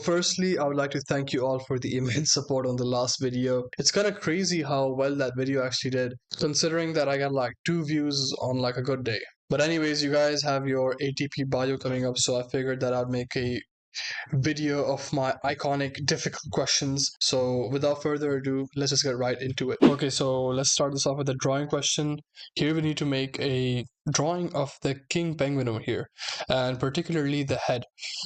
firstly, I would like to thank you all for the immense support on the last video. It's kind of crazy how well that video actually did, considering that I got like 2 views on like a good day. But anyways, you guys have your ATP bio coming up, so I figured that I'd make a video of my iconic difficult questions. So without further ado, let's just get right into it. Okay, so let's start this off with a drawing question. Here we need to make a drawing of the king penguin over here, and particularly the head.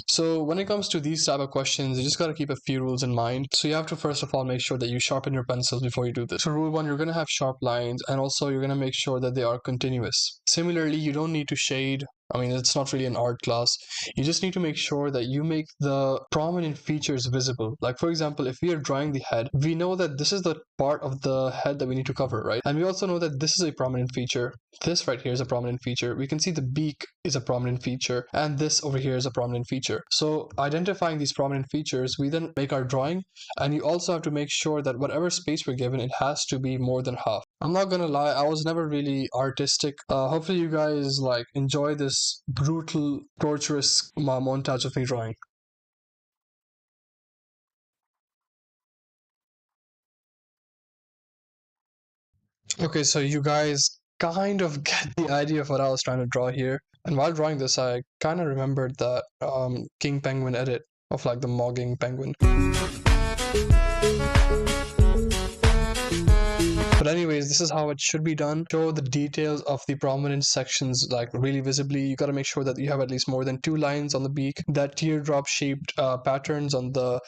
So when it comes to these type of questions, you just got to keep a few rules in mind. So you have to first of all make sure that you sharpen your pencils before you do this. So rule 1, you're going to have sharp lines, and also you're going to make sure that they are continuous. Similarly, you don't need to shade. I mean, it's not really an art class. You just need to make sure that you make the prominent features visible. Like for example, if we are drawing the head, we know that this is the part of the head that we need to cover, right? And we also know that this is a prominent feature. This right here is a prominent feature. We can see the beak is a prominent feature, and this over here is a prominent feature. So identifying these prominent features, we then make our drawing, and you also have to make sure that whatever space we're given, it has to be more than half. I'm not gonna lie, I was never really artistic. Hopefully you guys like enjoy this brutal, torturous montage of me drawing. Okay, so you guys kind of get the idea of what I was trying to draw here. And while drawing this, I kind of remembered that King Penguin edit of like the mogging penguin. But anyways, this is how it should be done. Show the details of the prominent sections like really visibly. You got to make sure that you have at least more than 2 lines on the beak, that teardrop shaped patterns on the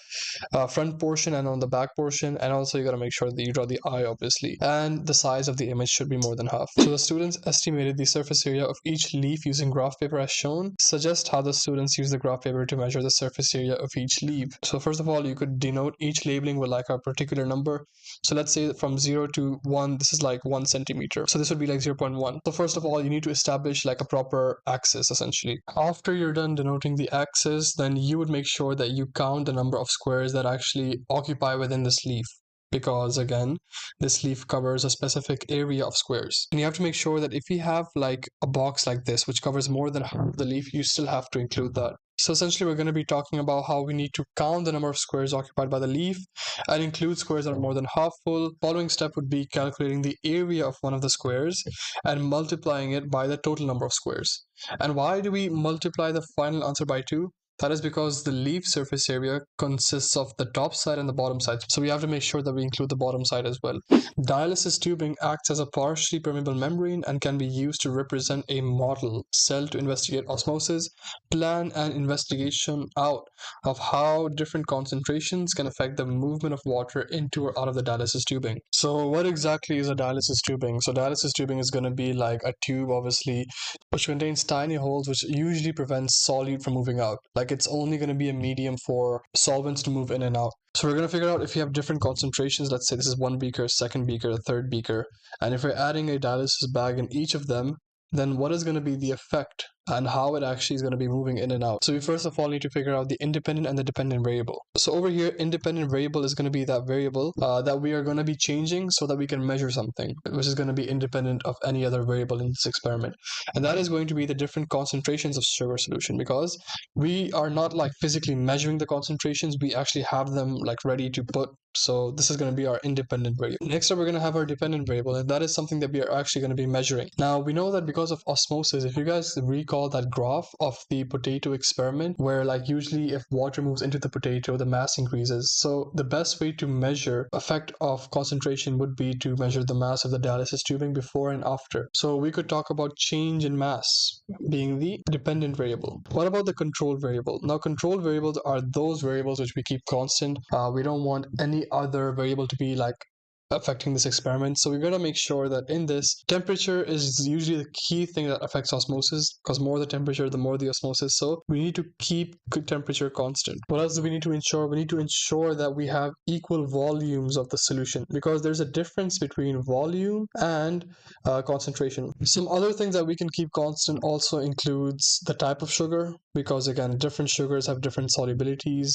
front portion and on the back portion, and also you got to make sure that you draw the eye obviously, and the size of the image should be more than half. So the students estimated the surface area of each leaf using graph paper as shown. Suggest how the students use the graph paper to measure the surface area of each leaf. So first of all, you could denote each labeling with like a particular number. So let's say from 0 to 1, this is like 1 centimeter, so this would be like 0.1. So first of all, you need to establish like a proper axis essentially. After you're done denoting the axis, then you would make sure that you count the number of squares that actually occupy within this leaf, because again, this leaf covers a specific area of squares, and you have to make sure that if you have like a box like this which covers more than half the leaf, you still have to include that. So essentially we're going to be talking about how we need to count the number of squares occupied by the leaf and include squares that are more than half full. Following step would be calculating the area of one of the squares and multiplying it by the total number of squares. And why do we multiply the final answer by 2? That is because the leaf surface area consists of the top side and the bottom side. So we have to make sure that we include the bottom side as well. Dialysis tubing acts as a partially permeable membrane and can be used to represent a model cell to investigate osmosis, plan an investigation out of how different concentrations can affect the movement of water into or out of the dialysis tubing. So what exactly is a dialysis tubing? So dialysis tubing is going to be like a tube obviously, which contains tiny holes which usually prevents solute from moving out. Like it's only going to be a medium for solvents to move in and out. So we're going to figure out if you have different concentrations. Let's say this is 1 beaker, 2nd beaker, 3rd beaker, and if we're adding a dialysis bag in each of them, then what is going to be the effect and how it actually is going to be moving in and out. So we first of all need to figure out the independent and the dependent variable. So over here, independent variable is going to be that variable that we are going to be changing so that we can measure something, which is going to be independent of any other variable in this experiment. And that is going to be the different concentrations of sugar solution, because we are not like physically measuring the concentrations, we actually have them like ready to put. So this is going to be our independent variable. Next up, we're going to have our dependent variable, and that is something that we are actually going to be measuring. Now, we know that because of osmosis, if you guys recall that graph of the potato experiment, where like usually if water moves into the potato, the mass increases. So the best way to measure effect of concentration would be to measure the mass of the dialysis tubing before and after. So we could talk about change in mass being the dependent variable. What about the control variable? Now, control variables are those variables which we keep constant. We don't want any other variable to be like affecting this experiment. So we're going to make sure that in this, temperature is usually the key thing that affects osmosis, because more the temperature, the more the osmosis. So we need to keep temperature constant. What else do we need to ensure? We need to ensure that we have equal volumes of the solution, because there's a difference between volume and concentration. Some other things that we can keep constant also includes the type of sugar, because again, different sugars have different solubilities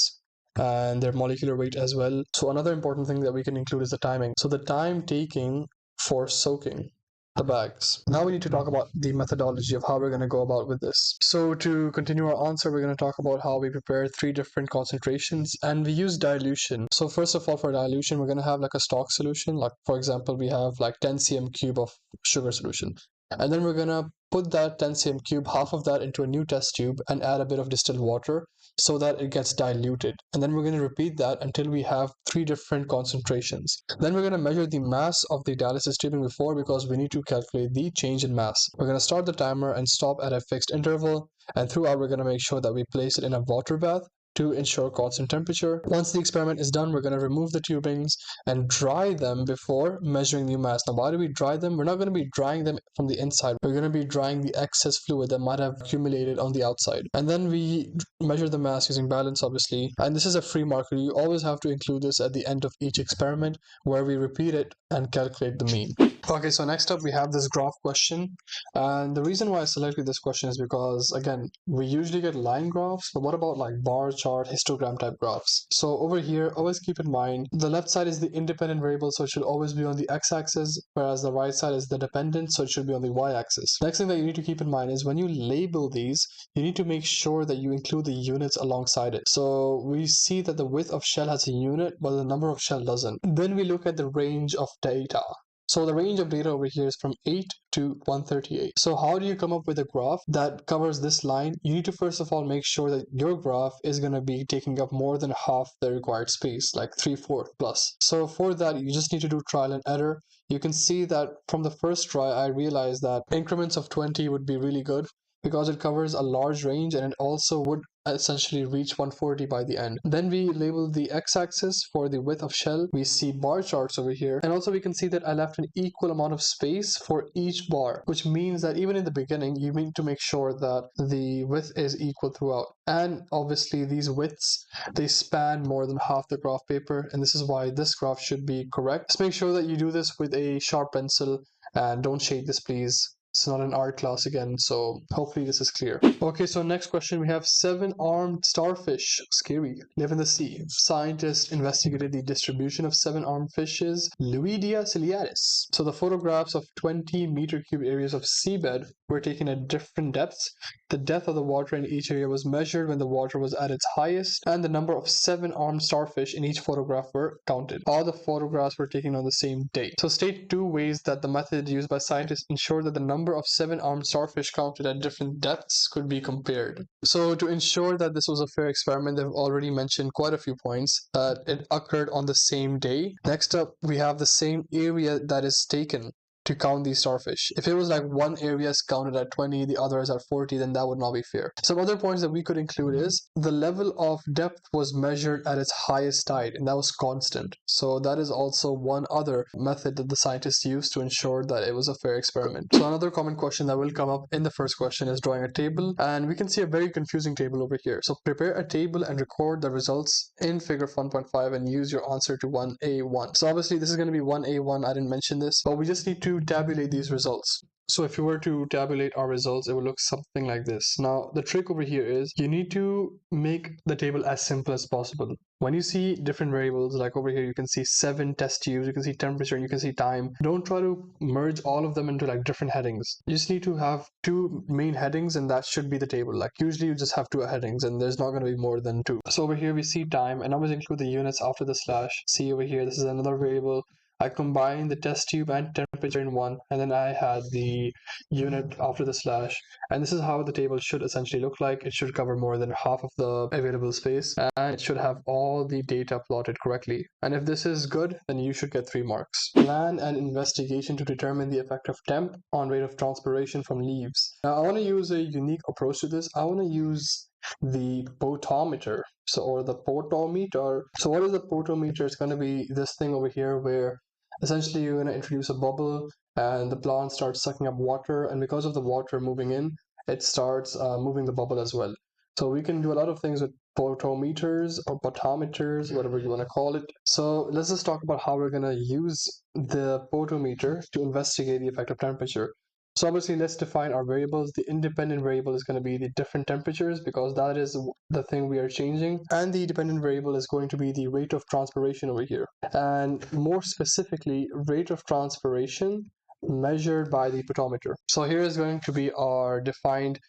and their molecular weight as well. So another important thing that we can include is the timing. So the time taking for soaking. the bags. Now we need to talk about the methodology of how we're going to go about with this. So to continue our answer, we're going to talk about how we prepare 3 different concentrations, and we use dilution. So first of all, for dilution, we're going to have like a stock solution. Like for example, we have like 10 cm cube of sugar solution. And then we're going to put that 10 cm cube, half of that, into a new test tube and add a bit of distilled water so that it gets diluted. And then we're going to repeat that until we have 3 different concentrations. Then we're going to measure the mass of the dialysis tubing before, because we need to calculate the change in mass. We're going to start the timer and stop at a fixed interval, and throughout we're going to make sure that we place it in a water bath to ensure constant temperature. Once the experiment is done, we're going to remove the tubings and dry them before measuring the mass. Now, why do we dry them? We're not going to be drying them from the inside. We're going to be drying the excess fluid that might have accumulated on the outside. And then we measure the mass using balance, obviously. And this is a free marker. You always have to include this at the end of each experiment, where we repeat it and calculate the mean. Okay, so next up we have this graph question. And the reason why I selected this question is because, again, we usually get line graphs, but what about like bar chart, histogram type graphs? So over here, always keep in mind, the left side is the independent variable, so it should always be on the x-axis, whereas the right side is the dependent, so it should be on the y-axis. Next thing that you need to keep in mind is when you label these, you need to make sure that you include the units alongside it. So we see that the width of shell has a unit, but the number of shell doesn't. Then we look at the range of data. So the range of data over here is from 8 to 138. So how do you come up with a graph that covers this line? You need to first of all make sure that your graph is going to be taking up more than half the required space, like 3/4 plus. So for that, you just need to do trial and error. You can see that from the first try, I realized that increments of 20 would be really good, because it covers a large range and it also would essentially reach 140 by the end. Then we label the x-axis for the width of shell. We see bar charts over here, and also we can see that I left an equal amount of space for each bar, which means that even in the beginning you need to make sure that the width is equal throughout. And obviously these widths, they span more than half the graph paper, and this is why this graph should be correct. Just make sure that you do this with a sharp pencil, and don't shade this, please. It's not an art class again, so hopefully this is clear. Okay, so next question, we have 7-armed starfish, scary, live in the sea. Scientists investigated the distribution of 7-armed fishes, Luidia ciliaris. So the photographs of 20 meter cube areas of seabed were taken at different depths. The depth of the water in each area was measured when the water was at its highest, and the number of 7-armed starfish in each photograph were counted. All the photographs were taken on the same date. So state 2 ways that the method used by scientists ensured that the number of 7-armed starfish counted at different depths could be compared. So to ensure that this was a fair experiment, they've already mentioned quite a few points, that it occurred on the same day. Next up, we have the same area that is taken to count these starfish. If it was like one area is counted at 20, the other is at 40, then that would not be fair. Some other points that we could include is the level of depth was measured at its highest tide, and that was constant. So that is also one other method that the scientists used to ensure that it was a fair experiment. So another common question that will come up in the first question is drawing a table, and we can see a very confusing table over here. So prepare a table and record the results in figure 1.5 and use your answer to 1A1. So obviously this is going to be 1A1. I didn't mention this, but we just need to tabulate these results. So if you were to tabulate our results, it would look something like this. Now, the trick over here is you need to make the table as simple as possible. When you see different variables, like over here, you can see 7 test tubes, you can see temperature, and you can see time. Don't try to merge all of them into like different headings. You just need to have 2 main headings, and that should be the table. Like usually you just have 2 headings, and there's not going to be more than 2. So over here we see time, and always include the units after the slash. See over here, this is another variable. I combined the test tube and temperature in one, and then I had the unit after the slash. And this is how the table should essentially look like. It should cover more than half of the available space, and it should have all the data plotted correctly. And if this is good, then you should get 3 marks. Plan an investigation to determine the effect of temp on rate of transpiration from leaves. Now I want to use a unique approach to this. I want to use the potometer, or the potometer. So what is the potometer? It's going to be this thing over here where essentially you're going to introduce a bubble and the plant starts sucking up water, and because of the water moving in, it starts moving the bubble as well. So we can do a lot of things with potometers or potometers, whatever you want to call it. So let's just talk about how we're going to use the potometer to investigate the effect of temperature. So obviously let's define our variables. The independent variable is going to be the different temperatures, because that is the thing we are changing. And the dependent variable is going to be the rate of transpiration over here. And more specifically, rate of transpiration measured by the potometer. So here is going to be our defined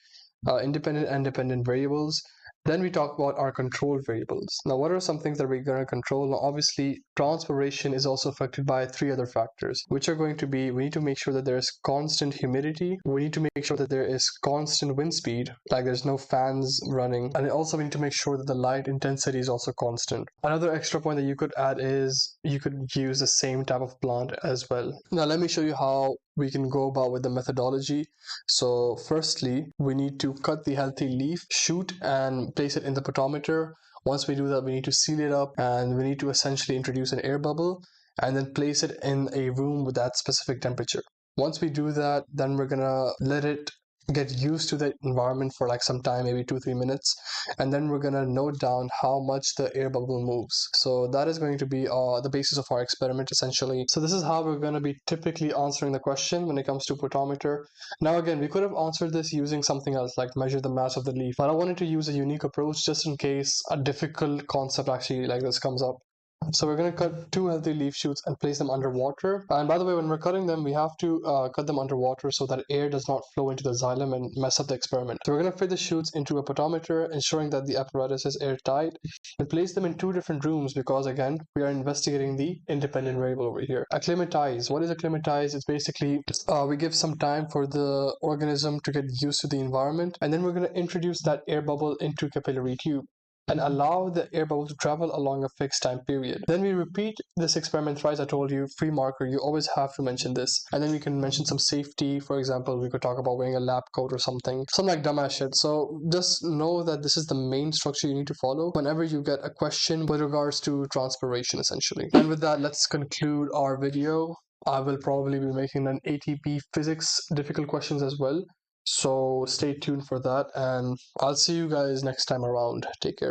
independent and dependent variables. Then we talk about our control variables. Now, what are some things that we're going to control? Now, obviously, transpiration is also affected by three other factors, which are going to be, we need to make sure that there is constant humidity. We need to make sure that there is constant wind speed, like there's no fans running. And also we need to make sure that the light intensity is also constant. Another extra point that you could add is you could use the same type of plant as well. Now, let me show you how we can go about with the methodology. So firstly, we need to cut the healthy leaf shoot and place it in the potometer. Once we do that, we need to seal it up and we need to essentially introduce an air bubble and then place it in a room with that specific temperature. Once we do that, then we're gonna let it get used to the environment for like some time, maybe 2-3 minutes, and then we're gonna note down how much the air bubble moves. So that is going to be the basis of our experiment essentially. So this is how we're going to be typically answering the question when it comes to potometer. Now again, we could have answered this using something else like measure the mass of the leaf, but I wanted to use a unique approach just in case a difficult concept actually like this comes up. So we're going to cut 2 healthy leaf shoots and place them underwater. And by the way, when we're cutting them, we have to cut them underwater so that air does not flow into the xylem and mess up the experiment. So we're going to fit the shoots into a potometer, ensuring that the apparatus is airtight, and place them in 2 different rooms because, again, we are investigating the independent variable over here. Acclimatize. What is acclimatize? It's basically we give some time for the organism to get used to the environment, and then we're going to introduce that air bubble into capillary tube and allow the air bubble to travel along a fixed time period. Then we repeat this experiment thrice. I told you, free marker, you always have to mention this. And then we can mention some safety. For example, we could talk about wearing a lab coat or something like dumbass shit. So just know that this is the main structure you need to follow whenever you get a question with regards to transpiration, essentially. And with that, let's conclude our video. I will probably be making an ATP physics difficult questions as well. So stay tuned for that, and I'll see you guys next time around. Take care.